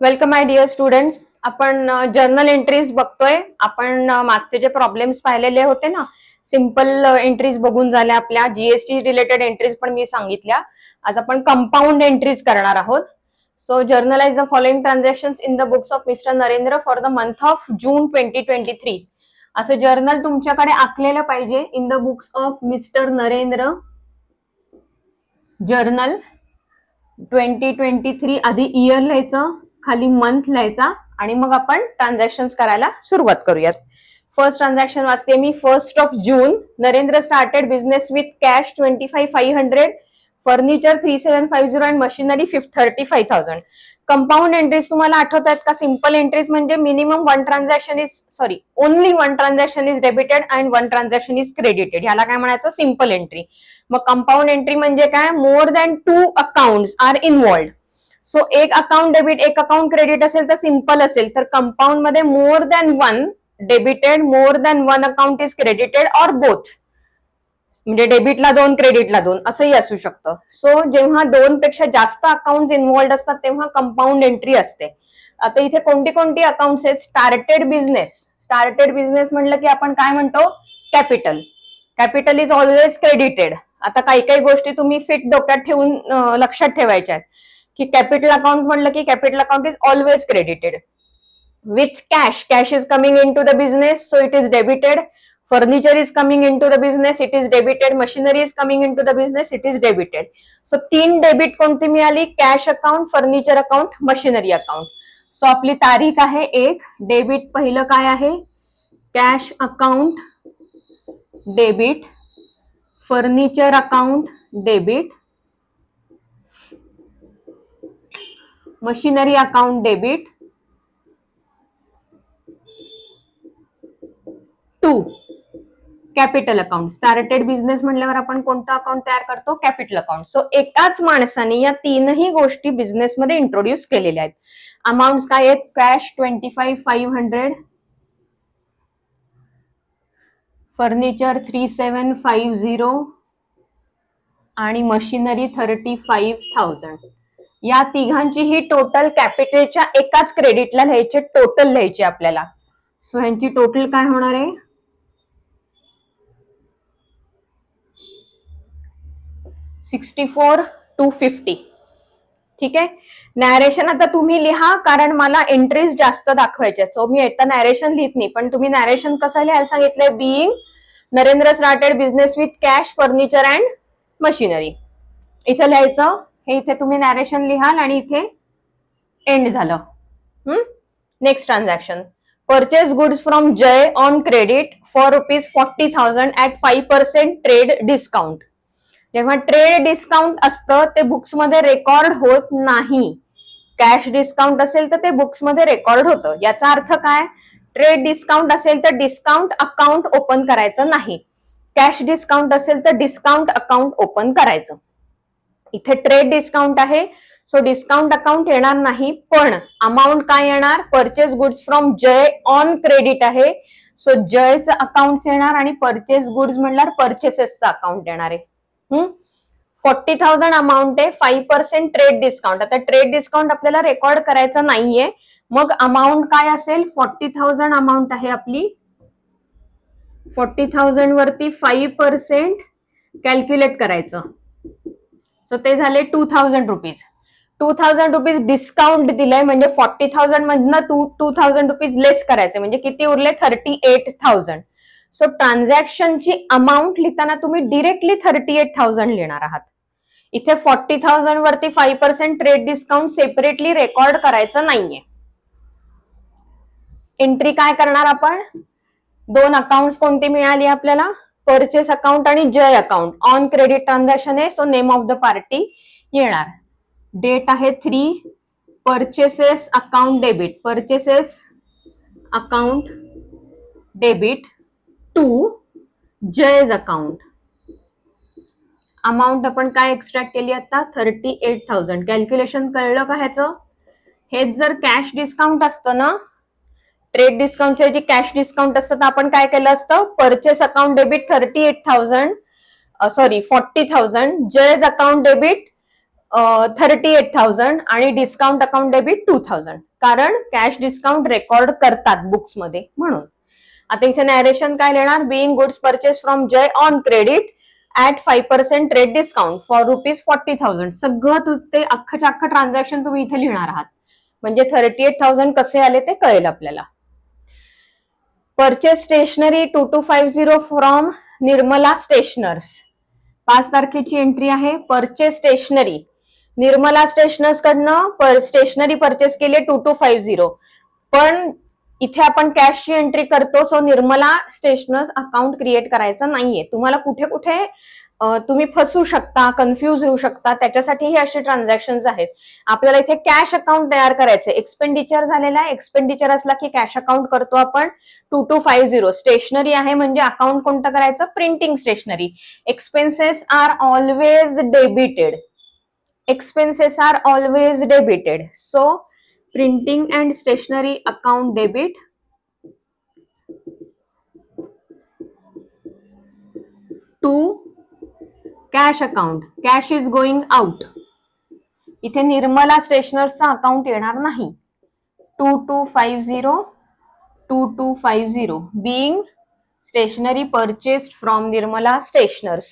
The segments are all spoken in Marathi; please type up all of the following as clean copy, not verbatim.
Welcome my dear students. आपण जर्नल एंट्रीज बघतोय. आपण मागचे जे प्रॉब्लेम्स पाहिलेले होते ना, सिंपल एंट्रीज बघून झाल्या आपल्या. जीएसटी रिलेटेड एंट्रीज पण मी सांगितल्या. आज आपण कंपाऊंड एंट्रीज करणार आहोत. So generalized the following transactions in the books of mister Narendra for the month of June 2023. असं जर्नल तुमच्याकडे आखलेलं पाहिजे. In the books of mister Narendra journal 2023. आधी इयर लिहायचं, खाली मंथ लिहायचा आणि मग आपण ट्रान्झॅक्शन्स करायला सुरुवात करूयात. फर्स्ट ट्रान्झॅक्शन वाचते मी. 1st of June Narendra started business with cash 25,500, furniture 3750 and machinery 35,000. Compound entries तुम्हाला आठवत आहेत का? सिंपल एंट्रीज म्हणजे minimum only one transaction is debited and one transaction is credited. ह्याला काय म्हणायचं? Simple entry. मग कंपाऊंड एंट्री म्हणजे काय? More than 2 accounts are involved. So एक अकाउंट डेबिट एक अकाउंट क्रेडिट असेल तर सिंपल असेल, तर कंपाऊंड मध्ये more than one debited, more than one account is credited or both. म्हणजे डेबिटला 2 क्रेडिटला 2 असंही असू शकतं. सो जेव्हा 2 पेक्षा जास्त अकाउंट इन्व्हॉल्ड असतात तेव्हा कंपाऊंड एंट्री असते. आता इथे कोणती कोणती अकाउंट्स आहेत? Started business. स्टार्टेड बिझनेस म्हणलं की आपण काय म्हणतो? Capital. Capital is always credited. आता काही काही गोष्टी तुम्ही फिट डोक्यात ठेवून लक्षात ठेवायच्या आहेत की कॅपिटल अकाउंट म्हणलं की capital account is always credited. With cash, cash is coming in to the business so it is debited. Furniture is coming in to the business, it is debited. Machinery is coming in to the business, it is debited. So 3 debit कोणती मिळाली? Cash account, furniture account, machinery account. So आपली तारीख आहे 1. डेबिट पहिलं काय आहे? Cash account debit, furniture account debit, machinery account debit. 2 capital account. Started business म्हणल्यावर आपण कोणतं अकाउंट तयार करतो? Capital account. सो एकाच माणसाने या 3ही गोष्टी बिझनेस मध्ये इंट्रोड्यूस केलेल्या आहेत. अमाउंट्स काय आहेत? कॅश 25,500, फर्निचर 3750 आणि मशिनरी 35,000. या तिघांची ही टोटल कॅपिटलच्या एकाच क्रेडिटला लिहायचे, टोटल लिहायचे आपल्याला. सो ह्यांची टोटल काय होणार आहे? 64,250. ठीक आहे. नॅरेशन आता तुम्ही लिहा, कारण मला एंट्रीज जास्त दाखवायच्या. सो मी आता नॅरेशन लिहित नाही, पण तुम्ही नॅरेशन कसं लिहायला सांगितलंय? Being Narendra started business with cash, furniture and machinery. इथे लिहायचं. हे इथे तुम्ही नॅरेशन लिहाल आणि इथे एंड झालं. Next transaction. Purchase goods from Jay on credit for ₹40,000 at 5% trade discount. जेव्हा ट्रेड डिस्काउंट असतं ते बुक्स मध्ये रेकॉर्ड होत नाही. कॅश डिस्काउंट असेल तर ते बुक्स मध्ये रेकॉर्ड होतं. याचा अर्थ काय? ट्रेड डिस्काउंट असेल तर डिस्काउंट अकाउंट ओपन करायचं नाही. कॅश डिस्काउंट असेल तर डिस्काउंट अकाउंट ओपन करायचं. इथे ट्रेड डिस्काउंट आहे, सो डिस्काउंट अकाउंट येणार नाही. पण अमाऊंट काय येणार? Purchase goods from Jay on credit आहे, सो जयचं अकाउंट येणार आणि परचेस गुड्स म्हणल्यावर परचेसेसचं अकाउंट येणार आहे. 40,000 अमाऊंट आहे, 5% ट्रेड डिस्काउंट. आता ट्रेड डिस्काउंट आपल्याला रेकॉर्ड करायचं नाहीये, मग अमाऊंट काय असेल? 40,000 अमाऊंट आहे आपली. 40,000 वरती 5% कॅल्क्युलेट करायचं. सो ते झाले 2,000 रुपीज. 2,000 रुपीज डिस्काउंट दिलंय म्हणजे 40,000 मधनं 2,000 रुपीज लेस करायचे म्हणजे किती उरले? 38,000. सो ट्रान्झॅक्शनची अमाऊंट लिहिताना तुम्ही डिरेक्टली 38,000 लिहिणार आहात. इथे 40,000 वरती 5% ट्रेड डिस्काउंट सेपरेटली रेकॉर्ड करायचं नाहीये. एंट्री काय करणार आपण? 2 अकाउंट कोणती मिळाली आपल्याला? परचेस अकाउंट आणि Jay account. On credit transaction आहे, so name of the party येणार. डेट आहे 3. Purchases account debit, purchases account debit 2 Jay's account. Amount आपण काय एक्स्ट्रॅक्ट केली आता? 38,000. कॅल्क्युलेशन कळलं का ह्याचं? हेच जर कॅश डिस्काउंट असतं ना, ट्रेड डिस्काउंटच्या ऐवजी कॅश डिस्काउंट असतं तर आपण काय केलं असतं? Purchase account debit 40,000, Jay's account debit 38,000 आणि डिस्काउंट अकाउंट डेबिट 2,000, कारण कॅश डिस्काउंट रेकॉर्ड करतात बुक्स मध्ये म्हणून. आता इथे नॅरेशन काय लिहिणार, being goods purchase from Jay on credit at 5% trade discount for ₹40,000. सगळं तुझं अख्खं ट्रान्झॅक्शन तुम्ही इथे लिहिणार आहात, म्हणजे 38,000 कसे आले ते कळेल आपल्याला. Purchase stationery 2250 from Nirmala stationers. 5 तारखेची एंट्री आहे. परचेस स्टेशनरी निर्मला स्टेशनर्स कडनं स्टेशनरी परचेस केली 2250, पण इथे आपण कॅशची एंट्री करतो, so Nirmala stationers account create करायचं नाहीये. तुम्हाला कुठे कुठे तुम्ही फसू शकता, कन्फ्युज होऊ शकता, त्याच्यासाठी हे असे ट्रान्झॅक्शन्स आहेत. आपल्याला इथे कॅश अकाउंट तयार करायचं. एक्सपेंडिचर झालेला आहे, एक्सपेंडिचर असला की कॅश अकाउंट करतो आपण 2250. स्टेशनरी आहे म्हणजे अकाउंट कोणतं करायचं, printing stationery. Expenses are always debited. Expenses are always debited. So printing and stationery account debit to cash account. Cash is going out. इथे निर्मला स्टेशनर्सचा अकाउंट येणार नाही. 2250 being stationery purchased from Nirmala Stationers.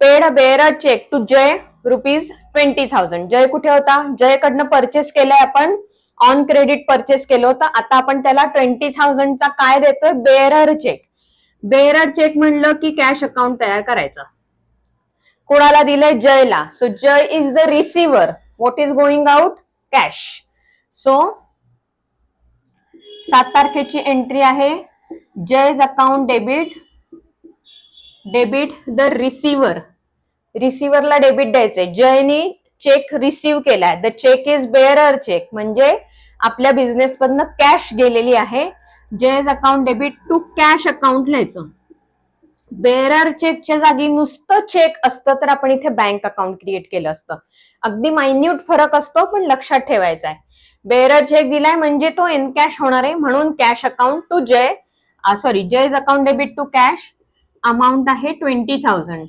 Paid a bearer check to Jay ₹20,000. जय कुठे होता, जय कडनं परचेस केलंय आपण, ऑन क्रेडिट परचेस केलं होतं. आता आपण त्याला 20,000 चा काय देतोय, बेअरर चेक. बेअरर चेक म्हणलं की कॅश अकाउंट तयार करायचा. कोणाला दिलंय, जयला. So Jay is the receiver. What is going out, cash. So 7 तारखेची एंट्री आहे. Jay's account debit the receiver. रिसिव्हरला डेबिट द्यायचंय. जयनी चेक रिसिव्ह केलाय. The cheque is bearer cheque, म्हणजे आपल्या बिझनेस मधनं कॅश गेलेली आहे. Jay's account debit to cash account लिहायचं. बेअरर चेकच्या जागी नुसतं चेक असतं तर आपण इथे बँक अकाउंट क्रिएट केलं असतं. अगदी मायन्यूट फरक असतो, पण लक्षात ठेवायचा आहे. बेअरर चेक दिलाय म्हणजे तो एनकॅश होणार आहे, म्हणून cash account to Jay, Jay's account debit to cash. Amount आहे 20,000.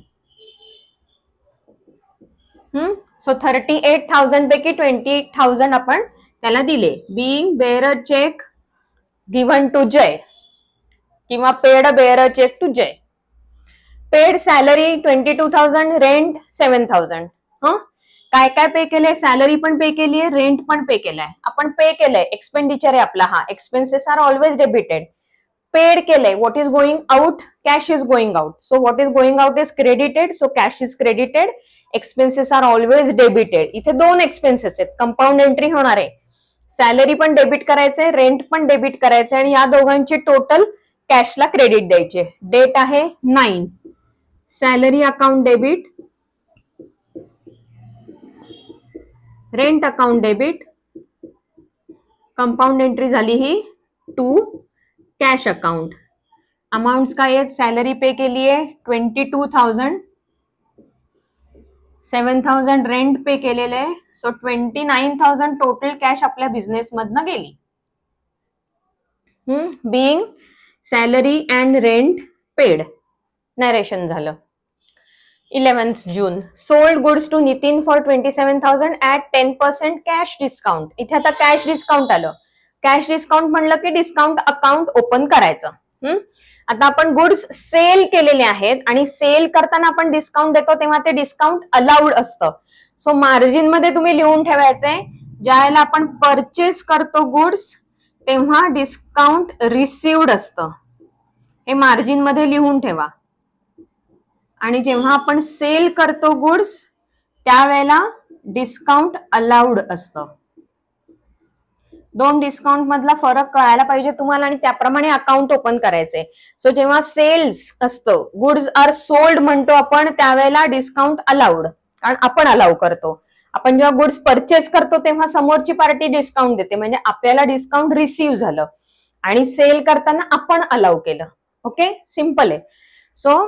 सो 38,000 पैकी 20,000 आपण त्याला दिले. Being bearer cheque given to Jay किंवा paid a bearer cheque to Jay. Paid salary 22,000, rent 7,000. काय काय पे केलंय, सॅलरी पण पे केली आहे, रेंट पण पे केलाय. आपण पे केलंय, एक्सपेंडिचर आहे आपला हा. Expenses are always debited. Paid केलंय, what is going out, cash is going out. So what is going out is credited, so cash is credited. Expenses are always debited. इथे 2 एक्सपेन्सेस आहेत, कंपाऊंड एंट्री होणार आहे. सॅलरी पण डेबिट करायचंय, रेंट पण डेबिट करायचंय, आणि या दोघांची टोटल कॅशला क्रेडिट द्यायचे. डेट आहे 9. Salary account debit, rent account debit, compound entry झाली ही टू कॅश अकाउंट. अमाऊंट काय आहेत, सॅलरी पे केली आहे 22,000, 7,000 रेंट पे केलेलं आहे. सो 29,000 टोटल कॅश आपल्या बिझनेस मधनं गेली. Being salary and rent paid. Narration झालं. 11th June. Sold goods to Nitin for 27,000 at 10% cash discount. इथे आता कॅश डिस्काउंट आलं. कॅश डिस्काउंट म्हणलं की डिस्काउंट अकाउंट ओपन करायचं. आता आपण गुड्स सेल केलेले आहेत आणि सेल करताना आपण डिस्काउंट देतो तेव्हा ते डिस्काउंट अलाउड असतं. सो मार्जिन मध्ये तुम्ही लिहून ठेवायचंय, ज्यावेळेला आपण परचेस करतो गुड्स तेव्हा डिस्काउंट रिसिव्ड असतं. हे मार्जिन मध्ये लिहून ठेवा. आणि जेव्हा आपण सेल करतो गुड्स त्यावेळेला डिस्काउंट अलाउड असतं. 2 डिस्काउंट मधला फरक कळायला पाहिजे तुम्हाला, आणि त्याप्रमाणे अकाउंट ओपन करायचंय. सो जेव्हा सेल्स असतं, गुड्स आर सोल्ड म्हणतो आपण, त्यावेळेला डिस्काउंट अलाउड, कारण आपण अलाउ करतो. आपण जेव्हा गुड्स परचेस करतो तेव्हा समोरची पार्टी डिस्काउंट देते, म्हणजे आपल्याला डिस्काउंट रिसीव्ह झालं, आणि सेल करताना आपण अलाउ केलं. ओके, सिंपल आहे. सो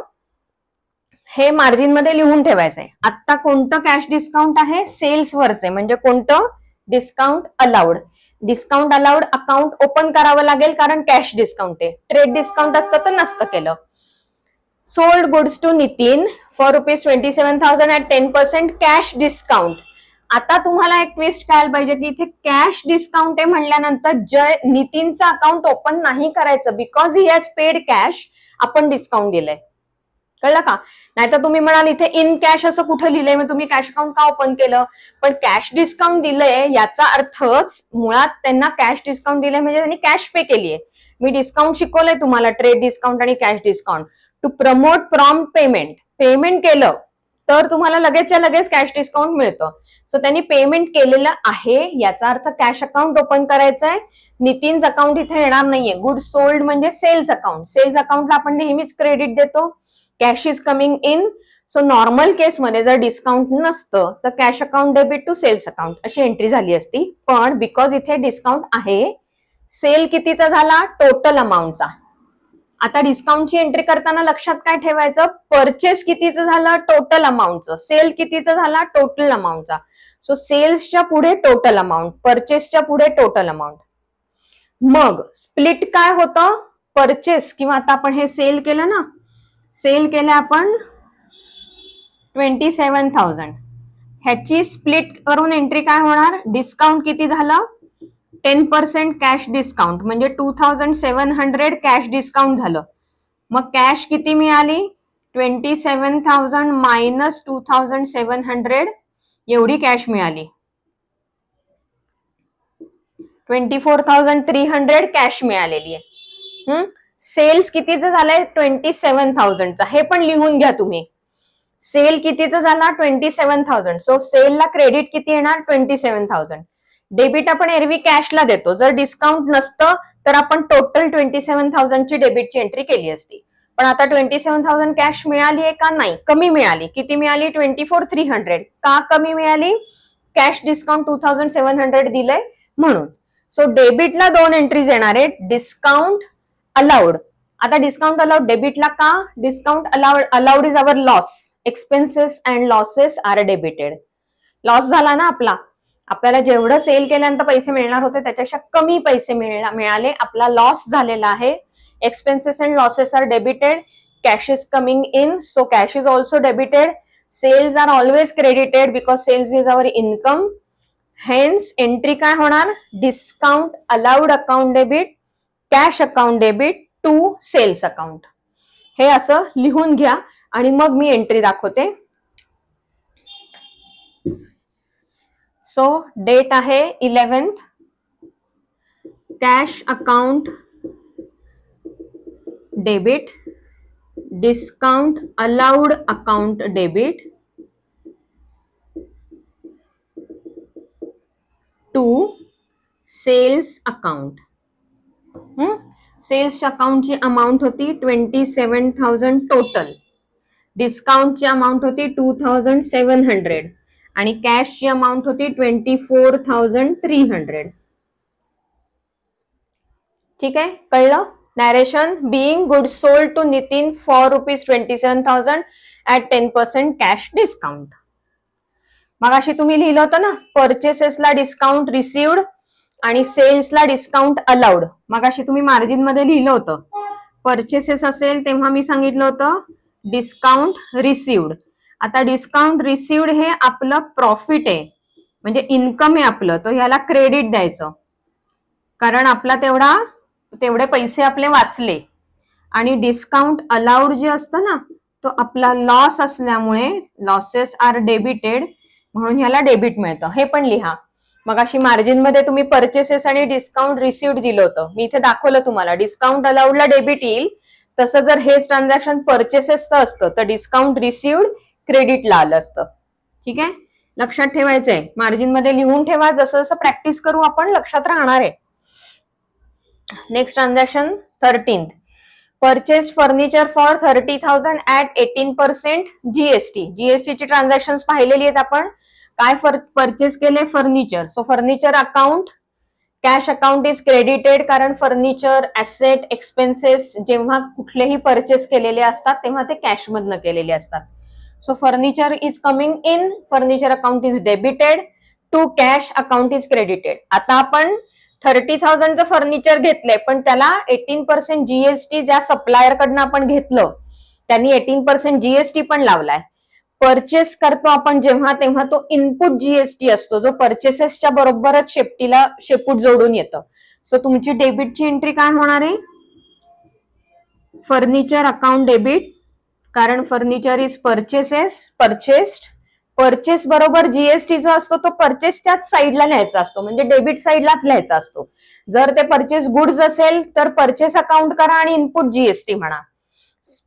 हे मार्जिन मध्ये लिहून ठेवायचंय. आता कोणतं कॅश डिस्काउंट आहे, सेल्स वरचे, म्हणजे कोणतं discount allowed. Discount allowed account open करावं लागेल, कारण कॅश डिस्काउंट आहे. ट्रेड डिस्काउंट असतं तर नसतं केलं. Sold goods to Nitin for ₹27,000 at 10% cash discount. आता तुम्हाला एक ट्विस्ट कळायला पाहिजे की इथे कॅश डिस्काउंट आहे म्हणल्यानंतर नितीनचं अकाउंट ओपन नाही करायचं, because he has paid cash. आपण डिस्काउंट दिलंय, कळलं का? नाहीतर तुम्ही म्हणाल इथे इन कॅश असं कुठं लिहिलंय, मग तुम्ही कॅश अकाउंट का ओपन केलं? पण कॅश डिस्काउंट दिलंय याचा अर्थच मुळात त्यांना कॅश डिस्काउंट दिलंय म्हणजे त्यांनी कॅश पे केलीये. मी डिस्काउंट शिकवलंय तुम्हाला, ट्रेड डिस्काउंट आणि cash discount. To promote prompt payment, payment केलं तर तुम्हाला लगेचच्या लगेच कॅश डिस्काउंट मिळतं. सो त्यांनी पेमेंट केलेलं आहे याचा अर्थ कॅश अकाउंट ओपन करायचं आहे. नितीनचं अकाउंट इथे येणार नाहीये. गुड सोल्ड म्हणजे सेल्स अकाउंट. सेल्स अकाउंटला आपण नेहमीच क्रेडिट देतो. Cash is coming in. So normal केसमध्ये जर डिस्काउंट नसतं तर cash account debit to sales account अशी एंट्री झाली असती. पण बिकॉज इथे डिस्काउंट आहे, सेल कितीचा झाला? टोटल अमाऊंटचा. आता डिस्काउंटची एंट्री करताना लक्षात काय ठेवायचं? परचेस कितीचं झालं? टोटल अमाऊंटचं. सेल कितीचं झाला? टोटल अमाऊंटचा. सो सेल्सच्या पुढे टोटल अमाऊंट, परचेसच्या पुढे टोटल अमाऊंट. मग स्प्लिट काय होतं? परचेस किंवा आता आपण हे सेल केलं ना, सेल केलं आपण 27,000, ह्याची स्प्लिट करून एंट्री काय होणार? डिस्काउंट किती झालं? 10% कॅश डिस्काउंट म्हणजे 2,700 कॅश डिस्काउंट झालं. मग कॅश किती मिळाली? 27,000 मायनस 2,700 एवढी कॅश मिळाली. 24,300 कॅश मिळालेली आहे. सेल्स कितीचं झालंय? 27,000चा. हे पण लिहून घ्या तुम्ही. सेल कितीचा झाला? 27,000. सो सेलला क्रेडिट किती येणार? 27,000. डेबिट आपण एरवी कॅशला देतो. जर डिस्काउंट नसतं तर आपण टोटल 27,000 ची डेबिटची एंट्री केली असती. पण आता 27,000 कॅश मिळाली आहे का? नाही, कमी मिळाली. किती मिळाली? 24,300. का कमी मिळाली? कॅश डिस्काउंट 2,700 दिलंय म्हणून. सो डेबिटला 2 एंट्रीज येणार आहेत. Discount allowed. आता डिस्काउंट अलाउड डेबिटला का? Discount allowed is our loss. Expenses and losses are debited. Loss झाला ना आपला. आपल्याला जेवढं सेल केल्यानंतर पैसे मिळणार होते त्याच्यापेक्षा कमी पैसे मिळाले. आपला लॉस झालेला आहे. Expenses and losses are debited. Cash is coming in, so cash is also debited. Sales are always credited because sales is our income. Hence entry काय होणार? Discount allowed account debit, cash account debit to sales account. हे असं लिहून घ्या आणि मग मी एंट्री दाखवते. सो डेट आहे 11th. Cash account debit, discount allowed account debit to sales account. Sales अकाउंटची अमाऊंट होती 27,000 टोटल. डिस्काउंटची अमाऊंट होती 2,700 आणि कॅशची अमाऊंट होती 24,300. ठीक आहे, कळलं? Narration. Being goods sold to Nitin for ₹27,000 at 10% cash discount. मग अशी तुम्ही लिहिलं होतं ना, परचेसेसला डिस्काउंट रिसिव्ड आणि सेल्सला डिस्काउंट अलाउड. मग अशी तुम्ही मार्जिन मध्ये लिहिलं होतं. परचेसेस असेल तेव्हा मी सांगितलं होतं डिस्काउंट रिसिव्ड. आता डिस्काउंट रिसिव्ड हे आपलं प्रॉफिट आहे, म्हणजे इन्कम आहे आपलं, तो ह्याला क्रेडिट द्यायचं कारण आपला तेवढे पैसे आपले वाचले. आणि डिस्काउंट अलाउड जे असतं ना, तो आपला लॉस असल्यामुळे लॉसेस आर डेबिटेड म्हणून ह्याला डेबिट मिळतं. हे पण लिहा. मग अशी मार्जिन मध्ये तुम्ही परचेसेस आणि डिस्काउंट रिसिव्ड दिलं होतं. मी इथे दाखवलं तुम्हाला. डिस्काउंट अलाउडला डेबिट येईल. तसं जर हेच ट्रान्झॅक्शन परचेसेसचं असतं तर डिस्काउंट रिसिव्ड क्रेडिटला आलं असतं. ठीक आहे, लक्षात ठेवायचंय. मार्जिन मध्ये लिहून ठेवा. जसं जसं प्रॅक्टिस करू आपण लक्षात राहणार आहे. Next transaction 13th. Purchased furniture for 30,000 at 18% GST. जीएसटीची ट्रान्झॅक्शन पाहिलेली आहेत आपण. काय परचेस केले? Furniture. So furniture account, cash account is credited कारण फर्निचर ऍसेट एक्सपेन्सेस जेव्हा कुठलेही परचेस केलेले असतात तेव्हा ते कॅश मधनं केलेले असतात. So furniture is coming in, furniture account is debited to cash account is credited. आता आपण 30,000चं फर्निचर घेतलंय पण त्याला 18% जीएसटी ज्या सप्लायर कडनं आपण घेतलं त्यांनी 18% जीएसटी पण लावलाय. परचेस करतो आपण जेव्हा, तेव्हा तो इनपुट जीएसटी असतो, जो परचेसेसच्या बरोबरच शेपूट जोडून येतं. सो तुमची डेबिटची एंट्री काय होणार आहे? फर्निचर अकाउंट डेबिट, कारण फर्निचर इज परचेस्ड. परचेस बरोबर जीएसटी जो असतो तो परचेसच्याच साईडला लिहायचा असतो, म्हणजे डेबिट साईडलाच लिहायचा असतो. जर ते परचेस गुड्स असेल तर परचेस अकाउंट करा आणि इनपुट जीएसटी म्हणा.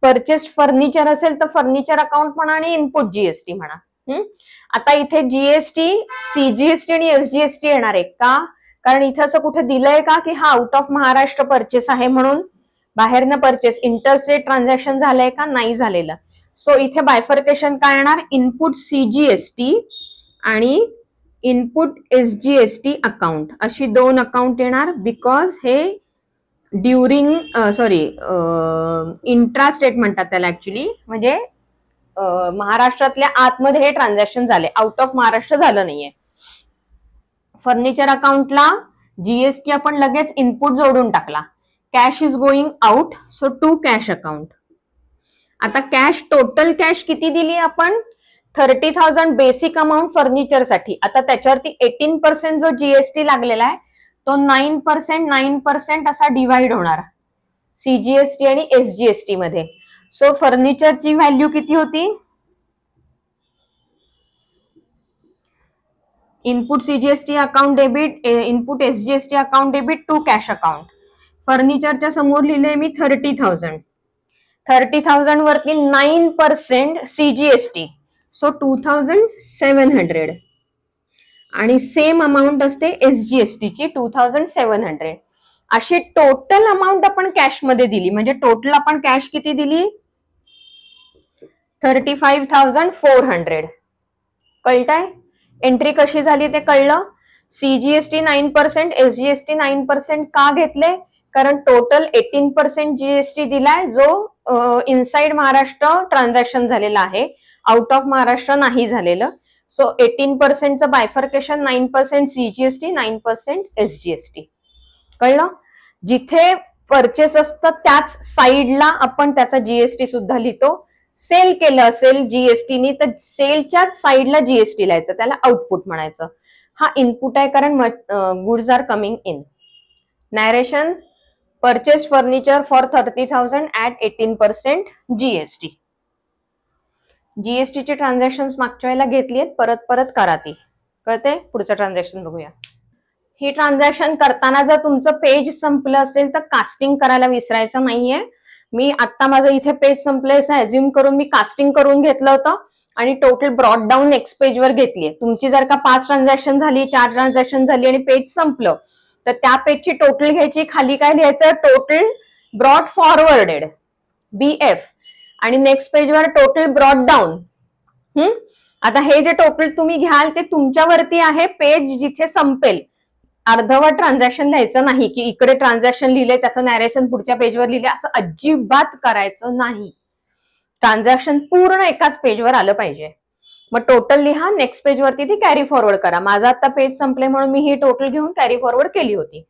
परचेस फर्निचर असेल तर फर्निचर अकाउंट म्हणा आणि इनपुट जीएसटी म्हणा. आता इथे जीएसटी, सीजीएसटी आणि एसजीएसटी येणार आहे का? कारण इथे असं कुठे दिलंय का की हा आउट ऑफ महाराष्ट्र परचेस आहे म्हणून बाहेरनं परचेस इंटरस्टेट ट्रान्झॅक्शन झालंय का? नाही झालेलं. सो इथे बायफर्केशन काय येणार? इनपुट सीजीएसटी आणि इनपुट एसजीएसटी अकाउंट, अशी दोन अकाउंट येणार. बिकॉज हे ड्युरिंग इंट्रा स्टेट म्हणतात त्याला ऍक्च्युली, म्हणजे महाराष्ट्रातल्या आतमध्ये हे ट्रान्झॅक्शन झाले, आउट ऑफ महाराष्ट्र झालं नाहीये. फर्निचर अकाउंटला जीएसटी आपण लगेच इनपुट जोडून टाकला. Cash is going out, so to cash account. आता कॅश, टोटल कॅश किती दिली आपण? 30,000 बेसिक अमाऊंट फर्निचरसाठी. आता त्याच्यावरती 18% जो जीएसटी लागलेला आहे तो 9% असा डिवाइड होणार सीजीएसटी आणि एसजीएसटी मध्ये. सो फर्निचरची व्हॅल्यू किती होती? Input CGST account debit, input SGST account debit, to cash account. फर्निचरच्या समोर लिहिले मी 30,000. 30,000 वरती 9% सीजीएसटी, सो 2,700. आणि सेम अमाऊंट असते एसजीएसटीची 2,700. अशी टोटल अमाऊंट आपण कॅश मध्ये दिली, म्हणजे टोटल आपण कॅश किती दिली? 35,400. कळतंय? एंट्री कशी झाली ते कळलं? सीजीएसटी 9%, एसजीएसटी 9% का घेतले? कारण टोटल 18% जीएसटी दिलाय, जो इनसाइड महाराष्ट्र ट्रान्झॅक्शन झालेला आहे, आउट ऑफ महाराष्ट्र नाही झालेलं. सो 18%चं बायफर्केशन, 9% सीजीएसटी, 9% एसजीएसटी. कळलं? जिथे परचेस असतं त्याच साईडला आपण त्याचा जीएसटी सुद्धा लिहितो. सेल केलं असेल जीएसटीनी तर सेलच्याच साईडला जीएसटी लिहायचं, त्याला आउटपुट म्हणायचं. हा इनपुट आहे कारण goods are coming in. Narration, purchase furniture for 30,000 at 18% GST. जीएसटीचे ट्रान्झॅक्शन मागच्या वेळेला घेतली आहेत, परत करा ती. कळते? पुढचं ट्रान्झॅक्शन बघूया. ही ट्रान्झॅक्शन करताना जर तुमचं पेज संपलं असेल तर कास्टिंग करायला विसरायचं नाहीये. मी आता माझं इथे पेज संपलंय असं अज्युम करून मी कास्टिंग करून घेतलं होतं आणि टोटल ब्रॉड डाऊन नेक्स्ट पेजवर घेतलीये. तुमची जर का 5 ट्रान्झॅक्शन झाली, 4 ट्रान्झॅक्शन झाली आणि पेज संपलं तर त्या पेजची टोटल घ्यायची, खाली काय लिहायचं? टोटल ब्रॉड फॉरवर्डेड, BF, आणि नेक्स्ट पेजवर टोटल ब्रॉड डाऊन. आता हे जे टोटल तुम्ही घ्याल ते तुमच्यावरती आहे. पेज जिथे संपेल, अर्धवट ट्रान्झॅक्शन लिहायचं नाही की इकडे ट्रान्झॅक्शन लिहिले त्याचं नॅरेशन पुढच्या पेजवर लिहिले, असं अजिबात करायचं नाही. ट्रान्झॅक्शन पूर्ण एकाच पेजवर आलं पाहिजे. मग टोटल लिहा, नेक्स्ट पेजवरती ती कॅरी फॉरवर्ड करा. माझा आता पेज संपले म्हणून मी ही टोटल घेऊन कॅरी फॉरवर्ड केली होती.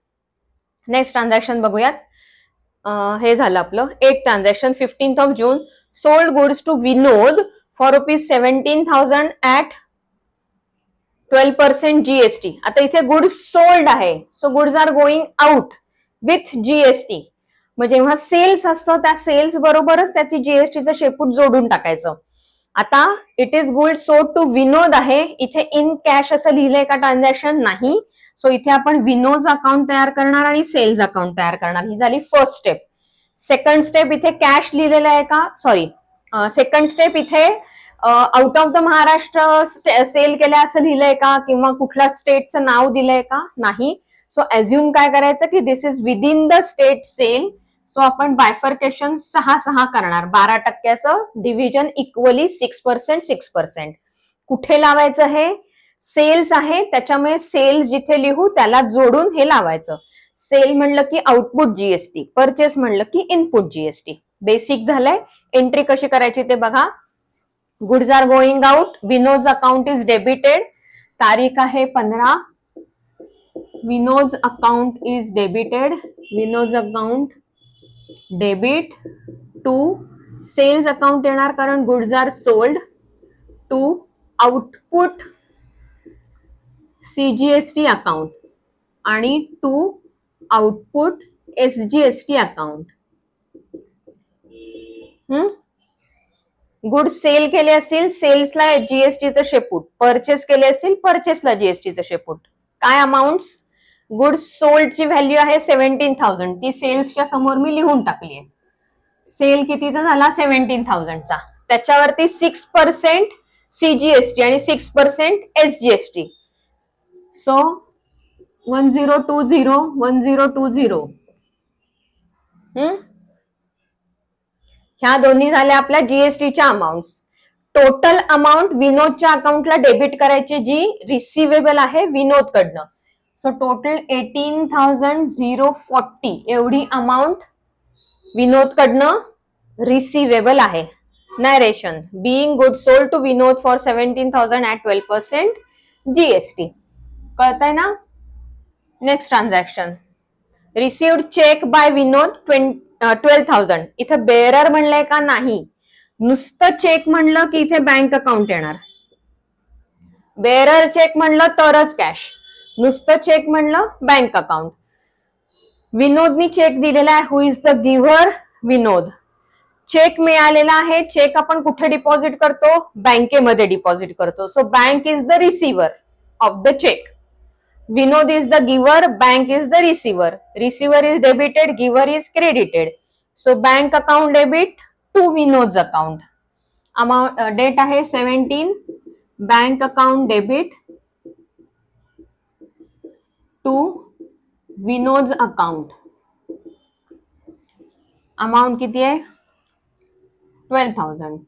नेक्स्ट ट्रान्झॅक्शन बघूयात. हे झालं आपलं एक transaction. 15th June, sold goods to Vinod for ₹17,000 at 12% GST. आता इथे गुड्स सोल्ड आहे, so goods are going out with GST. मग जेव्हा सेल्स असतं त्या सेल्स बरोबरच त्याची जीएसटीचं शेपूट जोडून टाकायचं. आता it is good sold to Vinod आहे, इथे इन कॅश असं लिहिलंय का ट्रान्झॅक्शन? नाही. सो इथे आपण विनोद अकाउंट तयार करणार आणि सेल्स अकाउंट तयार करणार. ही झाली फर्स्ट स्टेप. सेकंड स्टेप, इथे कॅश लिहिलेलं आहे का? सॉरी, सेकंड स्टेप इथे out of the Maharashtra sale केल्या असं लिहिलंय का? किंवा कुठल्या स्टेटचं नाव दिलंय का? नाही. सो अज्युम काय करायचं की this is within the state sale. So आपण बायफर्केशन 6 करणार. 12% डिव्हिजन इक्वली 6%, 6%. कुठे लावायचं? हे सेल्स आहे त्याच्यामुळे सेल्स जिथे लिहू त्याला जोडून हे लावायचं. सेल म्हणलं की आउटपुट जीएसटी, परचेस म्हणलं की इनपुट जीएसटी. बेसिक झालंय. एंट्री कशी करायची ते बघा. Goods are going out, Vinod's account is debited. तारीख आहे 15. Vinod's account is debited. Vinod's account debit to sales account येणार कारण goods are sold. To output CGST account आणि to output SGST account. Good sale केले असतील सेल्सला GSTचं शेपूट, परचेस केले असतील परचेसला GSTचं शेपूट. काय अमाऊंट्स? गुड्स सोल्डची व्हॅल्यू आहे 17,000, ती सेल्सच्या समोर मी लिहून टाकली आहे. सेल कितीचा झाला? 17,000चा. त्याच्यावरती 6% CGST आणि 6% SGST. सो 1020. ह्या दोन्ही झाल्या आपल्या GSTच्या अमाऊंट्स. टोटल अमाऊंट विनोदच्या अकाउंटला डेबिट करायची जी रिसिवेबल आहे विनोदकडनं. सो टोटल 18,040 एवढी अमाऊंट विनोदकडनं रिसिवेबल आहे. Narration being good sold to Vinod for 17,000 at 12% GST. कळतंय ना? Next transaction. Received cheque by Vinod 12,000. इथे बेअरर म्हणलंय का? नाही. नुसतं चेक म्हणलं की इथे बँक अकाउंट येणार. बेअरर चेक म्हणलं तरच कॅश, नुसतं चेक म्हणलं बँक अकाउंट. विनोदनी चेक दिलेला आहे. Who is the giver? Vinod. Cheque मिळालेला आहे. चेक आपण कुठे डिपॉझिट करतो? बँकेमध्ये डिपॉझिट करतो. So bank is the receiver of the cheque. Vinod is the giver, bank is the receiver. Receiver is debited, giver is credited. So bank account debit to Vinod's account. Amount date आहे 17. Bank account debit to Vinod's account. Amount किती आहे? 12,000.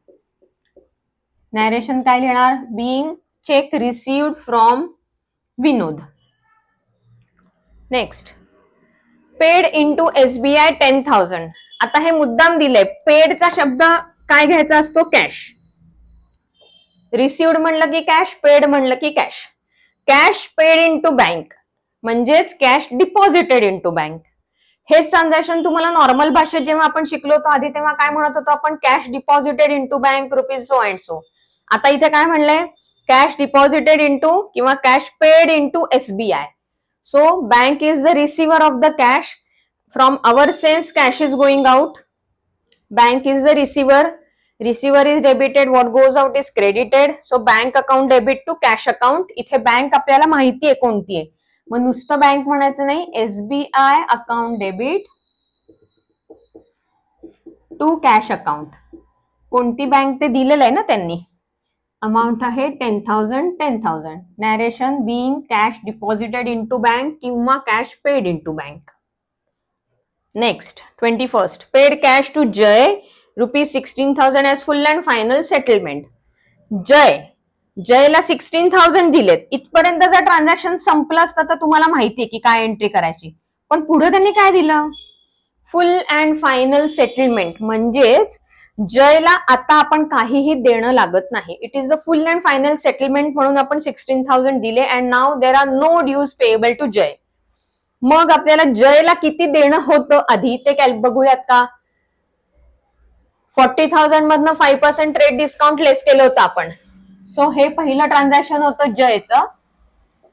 Narration काय लिहिणार? Being check received from Vinod. Next. Paid into SBI 10,000. आता हे मुद्दाम दिलंय. पेडचा शब्द काय घ्यायचा असतो? कॅश. रिसिव्ड म्हणलं की कॅश, पेड म्हणलं की cash. Cash paid into bank म्हणजेच कॅश डिपॉझिटेड इंटू बँक. हेच ट्रान्झॅक्शन तुम्हाला नॉर्मल भाषेत जेव्हा आपण शिकलो होतो आधी तेव्हा काय म्हणत होतो आपण? Cash deposited into bank rupees so and so. आता इथे काय म्हणलंय? कॅश डिपॉझिटेड इंटू किंवा cash paid into SBI. So bank is the receiver of the cash. From our sense cash is going out. Bank is the receiver. Receiver is debited. What goes out is credited. So bank account debit to cash account. इथे bank आपल्याला माहिती आहे कोणती आहे. मग नुसतं बँक म्हणायचं नाही. SBI account debit to cash account. कोणती बँक ते दिलेलं आहे ना त्यांनी. अमाउंट आहे 10,000. Narration being cash deposited into bank किंवा cash paid into bank. Next 21st. Paid cash to Jay ₹16,000 as full and final settlement. जयला 16,000 दिलेत. इथपर्यंत जर ट्रान्झॅक्शन संपलं असतं तर तुम्हाला माहिती आहे की काय एंट्री करायची. पण पुढे त्यांनी काय दिलं? Full and final settlement. म्हणजेच जयला आता आपण काहीही देणं लागत नाही. It is the full and final settlement म्हणून आपण 16,000 दिले and now there are no dues payable to Jay. मग आपल्याला जयला किती देणं होतं आधी ते बघूयात का? 40,000 मधनं 5% ट्रेड डिस्काउंट लेस केलं होतं आपण. सो हे पहिलं ट्रान्झॅक्शन होतं जयचं.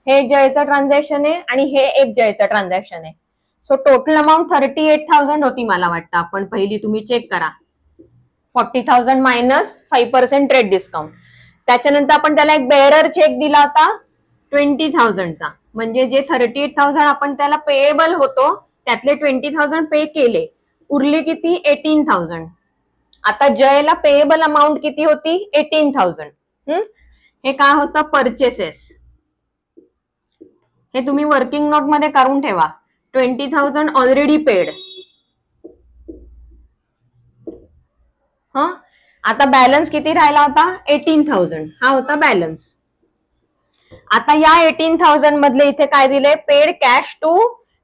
हे जयचं ट्रान्झॅक्शन आहे आणि हे एक जयचं ट्रान्झॅक्शन आहे. सो टोटल अमाऊंट 38,000 होती मला वाटतं. आपण पहिली तुम्ही चेक करा. 40,000 मायनस 5% ट्रेड डिस्काउंट. त्याच्यानंतर आपण त्याला एक बेअरर चेक दिला होता 20,000चा. म्हणजे जे 38,000 आपण त्याला पेएबल होतो त्यातले 20,000 पे केले. उरली किती? 18,000. आता जयला पेएबल अमाऊंट किती होती? 18,000. हे काय होतं? परचेसेस. हे तुम्ही वर्किंग नोट मध्ये करून ठेवा. 20,000 ऑलरेडी पेड. आता बॅलन्स किती राहिला होता? 18,000. हा होता बॅलन्स. आता या 18,000 मधले इथे काय दिले? Paid cash to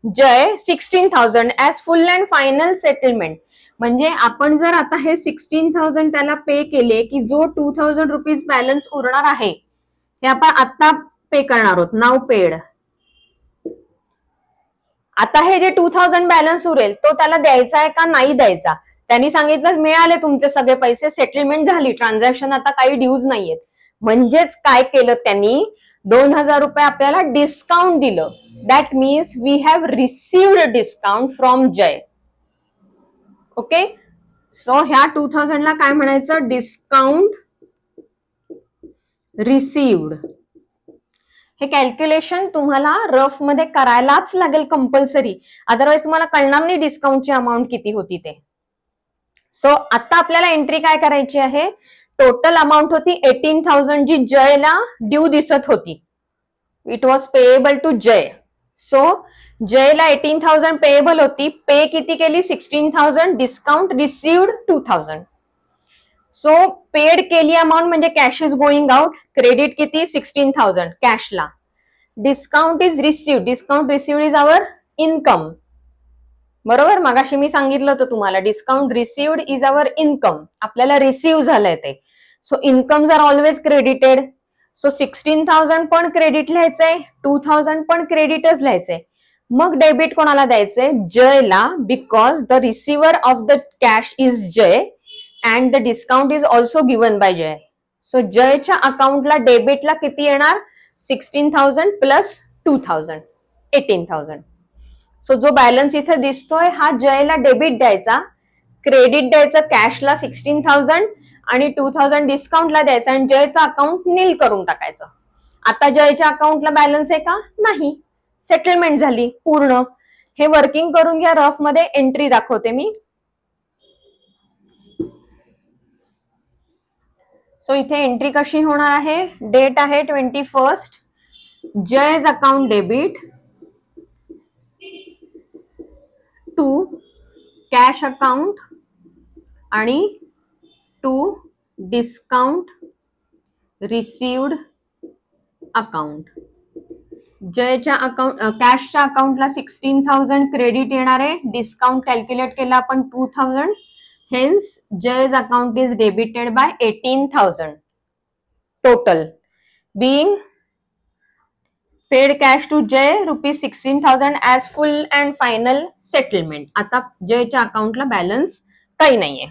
Jay 16,000 as full and final settlement. म्हणजे आपण जर आता हे 16,000 त्याला पे केले की जो 2,000 रुपीज बॅलन्स उरणार आहे हे आपण आता पे करणार आहोत. नाव पेड. आता हे जे 2,000 बॅलन्स उरेल तो त्याला द्यायचा आहे का नाही द्यायचा? त्यांनी सांगितलं मिळाले तुमचे सगळे पैसे, सेटलमेंट झाली, ट्रान्झॅक्शन, आता काही ड्यूज नाहीयेत. म्हणजेच काय केलं त्यांनी, 2000 रुपये आपल्याला डिस्काउंट दिलं. That means we have received discount from Jay. Okay, so ह्या 2000 ला काय म्हणायचं, डिस्काउंट रिसिव्ड. हे कॅल्क्युलेशन तुम्हाला रफ मध्ये करायलाच लागेल कंपल्सरी, अदरवाइज तुम्हाला कळणार नाही डिस्काउंटची अमाऊंट किती होती ते. सो आता आपल्याला एंट्री काय करायची आहे, टोटल अमाऊंट होती 18,000 जी जयला ड्यू दिसत होती. It was payable to Jay. So जयला 18,000 पेएबल होती, पे किती केली 16,000, डिस्काउंट रिसिव्ड 2,000. सो पेड केली अमाऊंट म्हणजे cash is going out, credit किती 16,000 कॅशला, discount is received, discount received is our income. बरोबर, मगाशी मी सांगितलं होतं तुम्हाला, discount received is our income, आपल्याला रिसिव्ह झालंय ते. So incomes are always credited. So 16,000 पण क्रेडिट लिहायचंय, 2,000 पण क्रेडिटच लिहायचंय. मग डेबिट कोणाला द्यायचंय, जयला, because the receiver of the cash is Jay and the discount is also given by Jay. So जयच्या अकाउंटला डेबिटला किती येणार, 16,000 प्लस 2,000, 18,000. सो जो बॅलन्स इथे दिसतोय हा जयला डेबिट द्यायचा, क्रेडिट द्यायचं कॅशला 16,000 आणि 2,000 डिस्काउंटला द्यायचं आणि जयचं अकाउंट नील करून टाकायचं. आता जयच्या अकाउंटला बॅलन्स आहे का, नाही, सेटलमेंट झाली पूर्ण. हे वर्किंग करून घ्या, रफ मध्ये एंट्री दाखवते मी. सो इथे एंट्री कशी होणार आहे, डेट आहे 21, Jay's account debit to cash account आणि टू डिस्काउंट रिसिव्ड अकाउंट. जयच्या अकाउंट कॅशच्या अकाउंटला 16,000 क्रेडिट येणार आहे, डिस्काउंट कॅल्क्युलेट केला आपण 2,000, hence जय's account is debited by 18,000 total, being paid cash to Jay rupees 16,000 as full and final settlement. आता जयच्या अकाउंटला बॅलन्स काही नाहीये.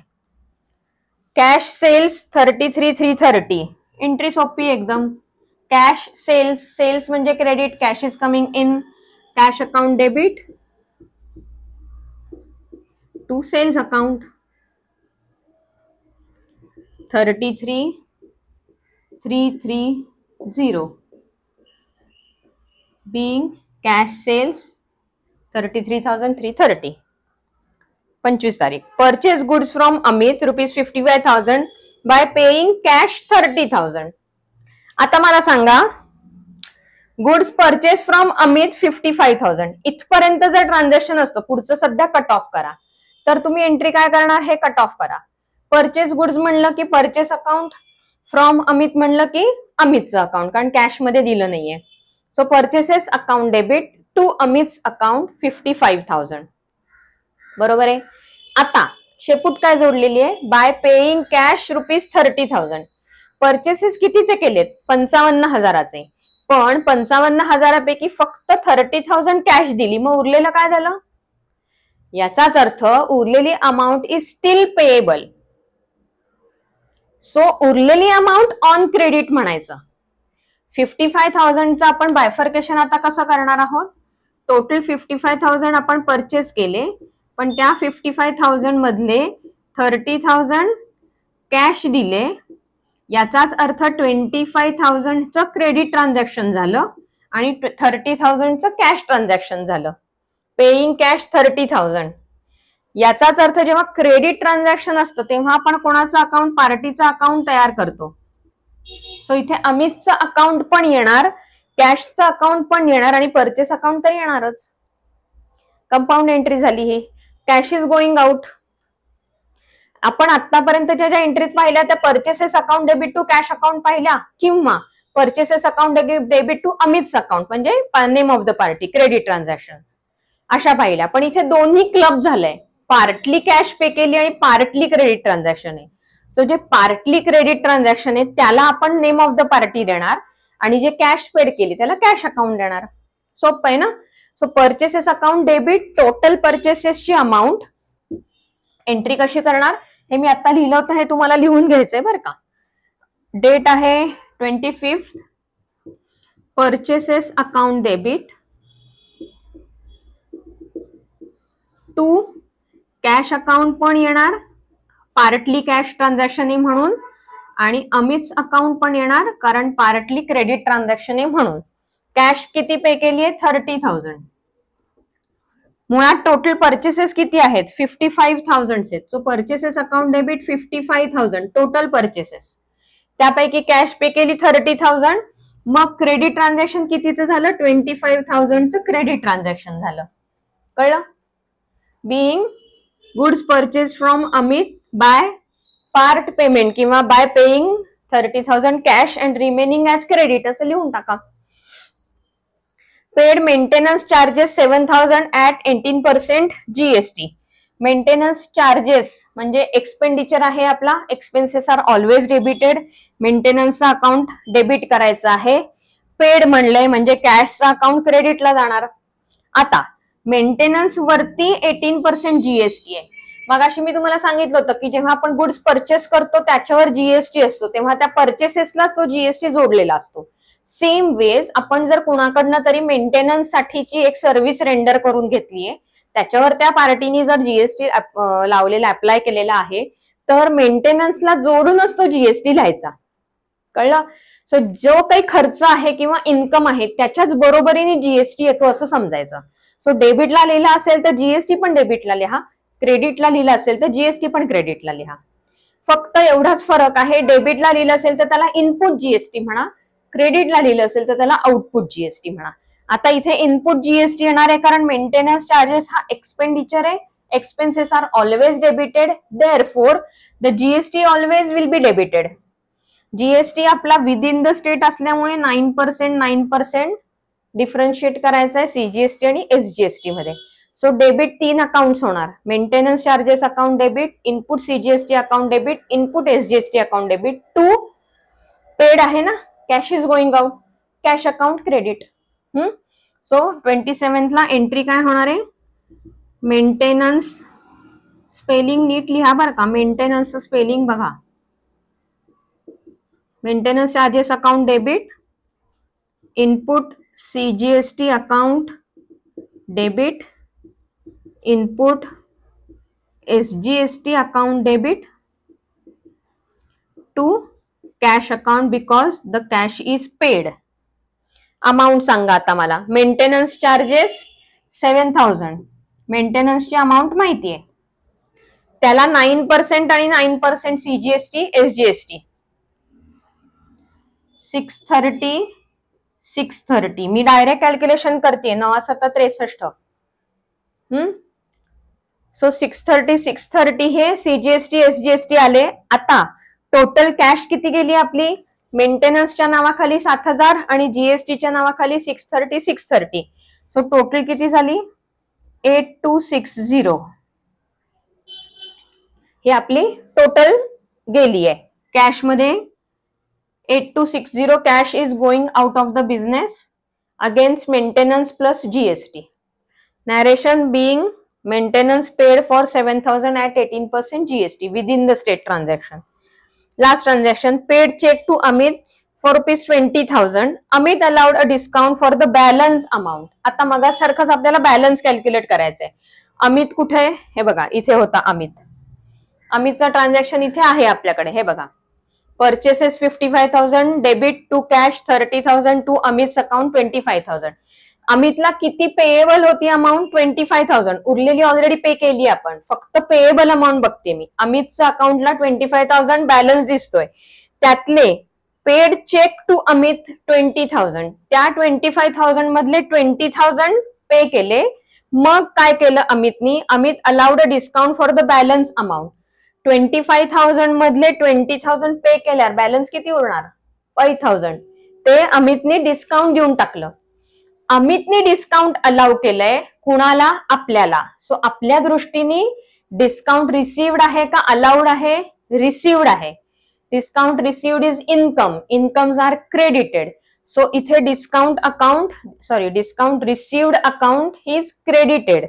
कॅश सेल्स 33,330, एंट्री सोपी एकदम. कॅश सेल्स, सेल्स म्हणजे credit, cash is coming in, cash account debit to sales account 33,330 being cash sales 33,330. 25 तारीख, purchase goods from Amit rupees 55,000 by paying cash 30,000. आता मला सांगा, गुड्स परचेस फ्रॉम अमित 55,000 इथपर्यंत जर ट्रान्झॅक्शन असतं, पुढचं सध्या कट ऑफ करा, तर तुम्ही एंट्री काय करणार, हे कट ऑफ करा. परचेस गुड्स म्हणलं की परचेस अकाउंट, फ्रॉम अमित म्हणलं की अमितचं अकाउंट, कारण कॅश मध्ये दिलं नाहीये. So purchases account debit to Amit's account 55,000. बरोबर आहे. आता शेपूट काय जोडलेली आहे, by paying cash rupees 30,000. Purchases कितीचे केलेत, 55,000चे, पण 55,000पैकी फक्त 30,000 कॅश दिली, मग उरलेलं काय झालं, याचाच अर्थ उरलेली amount is steel payable. So उरलेली अमाऊंट ऑन क्रेडिट म्हणायचं. 55,000चं आपण बायफर्केशन आता कसं करणार आहोत, टोटल 55,000 आपण परचेस केले, पण त्या 55,000 मधले 30,000 कॅश दिले, याचाच अर्थ 25,000चं क्रेडिट ट्रान्झॅक्शन झालं आणि 30,000चं कॅश ट्रान्झॅक्शन झालं. पेईंग कॅश 30,000, याचाच अर्थ जेव्हा क्रेडिट ट्रान्झॅक्शन असतं तेव्हा आपण कोणाचं अकाउंट, पार्टीचं अकाउंट तयार करतो. सो इथे अमितचं अकाउंट पण येणार, कॅशचं अकाउंट पण येणार आणि परचेस अकाउंट तर येणारच. कंपाऊंड एंट्री झाली ही. Cash is going out. आपण आतापर्यंतच्या ज्या एंट्रीज पाहिल्या त्या purchases account debit to cash account पाहिल्या, किंवा purchases account debit to Amit's account म्हणजे name of the party, credit transaction, अशा पाहिल्या. पण इथे दोन्ही क्लब झालंय, पार्टली कॅश पे केली आणि पार्टली क्रेडिट ट्रान्झॅक्शन आहे. सो जे पार्टली क्रेडिट ट्रान्झॅक्शन आहे त्याला आपण नेम ऑफ द पार्टी देणार आणि जे कॅश पेड केली त्याला कॅश अकाउंट देणार. सोपं आहे ना. So purchases account debit total परचेसेसची अमाऊंट एंट्री कशी करणार हे मी आता लिहिलं होतं, हे तुम्हाला लिहून घ्यायचंय बरं का. डेट आहे 25, purchases account debit to cash account पण येणार, पार्टली कॅश ट्रान्झॅक्शन आहे म्हणून, आणि अमित's अकाउंट पण येणार कारण पार्टली क्रेडिट ट्रान्झॅक्शन आहे म्हणून. कॅश किती पे केली आहे 30,000. मुळात टोटल परचेसेस किती आहेत 55,000 आहेत. So purchases account debit 55,000 total purchases, त्यापैकी कॅश पे केली 30,000. मग क्रेडिट ट्रान्झॅक्शन कितीचं झालं 25,000चं क्रेडिट ट्रान्झॅक्शन झालं. कळलं. Being goods purchase from Amit by part payment किंवा by paying 30,000 cash and remaining as credit असं लिहून टाका. Paid maintenance charges 7,000 at 18% GST. Maintenance charges म्हणजे एक्सपेंडिचर आहे आपला, एक्सपेन्सेस आर ऑलवेज डेबिटेड. मेंटेनन्सचा अकाउंट डेबिट करायचा आहे. पेड म्हणलंय म्हणजे कॅशचा अकाउंट क्रेडिटला जाणार. आता मेंटेनन्स वरती 18% GST आहे. मगाशी मी तुम्हाला सांगितलं होतं की जेव्हा आपण गुड्स परचेस करतो त्याच्यावर GST असतो, तेव्हा त्या परचेसेसलाच तो GST जोडलेला असतो. सेम वेज आपण जर कुणाकडनं तरी मेंटेनन्स साठीची एक सर्व्हिस रेंडर करून घेतलीये, त्याच्यावर त्या पार्टीने जर GST लावलेला अप्लाय केलेला आहे, तर मेंटेनन्सला जोडूनच तो GST लिहायचा. कळलं. सो जो काही खर्च आहे किंवा इन्कम आहे त्याच्याच बरोबरीने GST येतो असं समजायचं. सो डेबिटला लिहिला असेल तर GST पण डेबिटला लिहा, क्रेडिटला लिहिलं असेल तर GST पण क्रेडिटला लिहा. फक्त एवढाच फरक आहे, डेबिटला लिहिलं असेल तर त्याला इनपुट GST म्हणा, क्रेडिटला लिहिलं असेल तर त्याला आउटपुट GST म्हणा. आता इथे इनपुट GST येणार आहे कारण मेंटेनन्स चार्जेस हा एक्सपेंडिचर आहे, expenses are always debited, therefore the GST always will be debited. GST आपला विदिन द स्टेट असल्यामुळे 9% डिफरन्शिएट करायचा आहे CGST आणि SGST मध्ये. सो डेबिट 3 अकाउंट्स होणार, maintenance charges account debit, input CGST account debit, input SGST account debit. To paid आहे ना, cash is going out, cash account credit. So 27 ला एंट्री काय होणार आहे, मेंटेनन्स स्पेलिंग नीट लिहा बरं का, मेंटेनन्स स्पेलिंग बघा. Maintenance charges account debit, input CGST account debit, input SGST account debit to cash account because the cash is paid. Amount सांगा आता मला. मेंटेनन्स चार्जेस 7,000, मेंटेनन्सची अमाऊंट माहिती आहे, त्याला 9% आणि 9% CGST SGST. 630 मी डायरेक्ट कॅल्क्युलेशन करते, 9,763. सो 630 हे CGST SGST आले. आता टोटल कॅश किती गेली आपली, मेंटेनन्सच्या नावाखाली 7,000 आणि GSTच्या नावाखाली 630. सो टोटल किती झाली 8260. ही आपली टोटल गेली आहे कॅश मध्ये. 8260 cash is going out of the business against maintenance plus GST. Narration being maintenance paid for 7,000 at 18% GST within the state transaction. Last transaction, paid check to Amit for ₹20,000. Amit allowed a discount for the balance amount. आता मगासारखंच आपल्याला बॅलन्स कॅल्क्युलेट करायचंय. अमित कुठे आहे हे बघा, इथे होता अमित. अमितचा ट्रान्झॅक्शन इथे आहे आपल्याकडे, हे बघा. Purchases 55,000, debit to cash 30,000 to Amit's account 25,000. अमितला किती पेएबल होती अमाऊंट 25,000, उरलेली ऑलरेडी पे केली आपण, फक्त पेएबल अमाऊंट बघते मी. अमितच्या अकाउंटला 25,000 बॅलन्स दिसतोय, त्यातले पेड चेक टू अमित 20,000, त्या 25,000 मधले 20,000 पे केले. मग काय केलं अमितनी, Amit allowed a discount for the balance amount. 25,000 मधले 20,000 पे केल्यावर बॅलन्स किती उरणार 5,000, ते अमितने डिस्काउंट देऊन टाकलं. अमितने डिस्काउंट अलाउ केलंय कुणाला, आपल्याला. सो आपल्या दृष्टीने डिस्काउंट रिसिव्ड आहे का अलाउड आहे, रिसिव्ड आहे. Discount received is income, incomes are credited. So इथे discount received account is credited.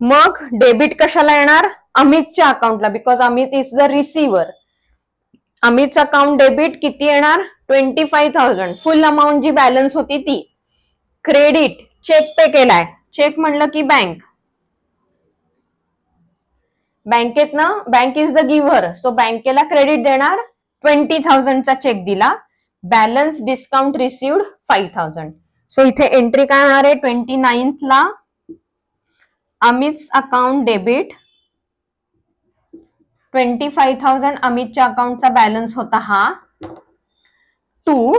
मग डेबिट कशाला येणार, अमितच्या अकाउंटला, because Amit is the receiver. अमितचं अकाउंट डेबिट किती येणार? 25,000. फुल अमाऊंट जी बॅलन्स होती ती. क्रेडिट चेक पे केलाय. चेक म्हणलं की बँक. बँकेत ना, bank is the giver, so बँकेला क्रेडिट देणार. 20,000चा चेक दिला. Balance discount received 5,000. सो इथे एंट्री काय होणार आहे? 29th ला अमित's अकाउंट डेबिट 25,000 अमितच्या अकाउंटचा बॅलन्स होता हा. टू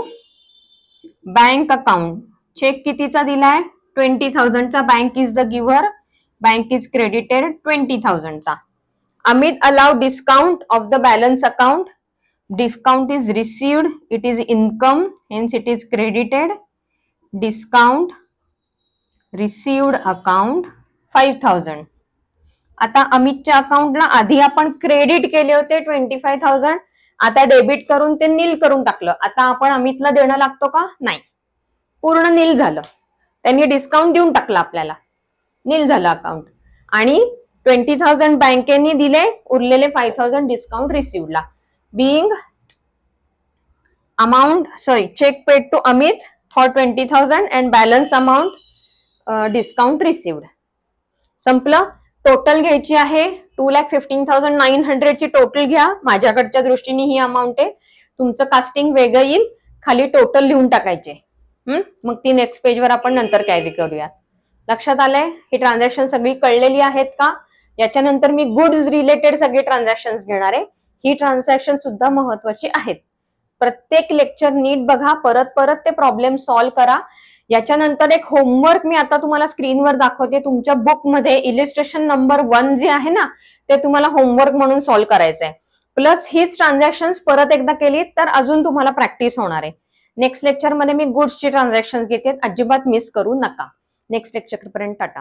बँक अकाउंट चेक कितीचा दिलाय? 20,000चा. Bank is the giver, bank is credited 20,000चा. Amit allowed discount of the balance account. Discount is received, it is income, hence it is credited. Discount received account 5,000. आता अमितच्या अकाउंटला आधी आपण क्रेडिट केले होते 25,000, आता डेबिट करून ते नील करून टाकलं. आता आपण अमितला देणं लागतो का? नाही, पूर्ण नील झालं. त्यांनी डिस्काउंट देऊन टाकलं आपल्याला, नील झालं अकाउंट. आणि 20,000 बँकेने दिले, उरलेले 5,000 डिस्काउंट रिसिव्हला. Being amount cheque paid to Amit for 20,000 and balance amount discount received. संपलं. टोटल घ्यायची आहे 2,15,900 ची टोटल घ्या. माझ्याकडच्या दृष्टीने ही अमाऊंट आहे. तुमचं कास्टिंग वेगळं येईल, खाली टोटल लिहून टाकायचे. मग ती नेक्स्ट पेजवर आपण नंतर कॅरी करूया. लक्षात आलंय? ही ट्रान्झॅक्शन सगळी कळलेली आहेत का? याच्यानंतर मी गुड्स रिलेटेड सगळे ट्रान्झॅक्शन घेणार आहे. ही ट्रान्झॅक्शन सुद्धा महत्वाची आहेत. प्रत्येक लेक्चर नीट बघा, परत परत ते प्रॉब्लेम सॉल्व्ह करा. याच्यानंतर एक होमवर्क मी आता तुम्हाला स्क्रीनवर दाखवते. तुमच्या बुक मध्ये इलिस्ट्रेशन नंबर 1 जे आहे ना, ते तुम्हाला होमवर्क म्हणून सॉल्व्ह करायचं आहे. प्लस हीच ट्रान्झॅक्शन परत एकदा केली तर अजून तुम्हाला प्रॅक्टिस होणार आहे. नेक्स्ट लेक्चर मध्ये मी गुड्सची ट्रान्झॅक्शन घेते, अजिबात मिस करू नका. नेक्स्ट लेक्चर पर्यंत टाटा.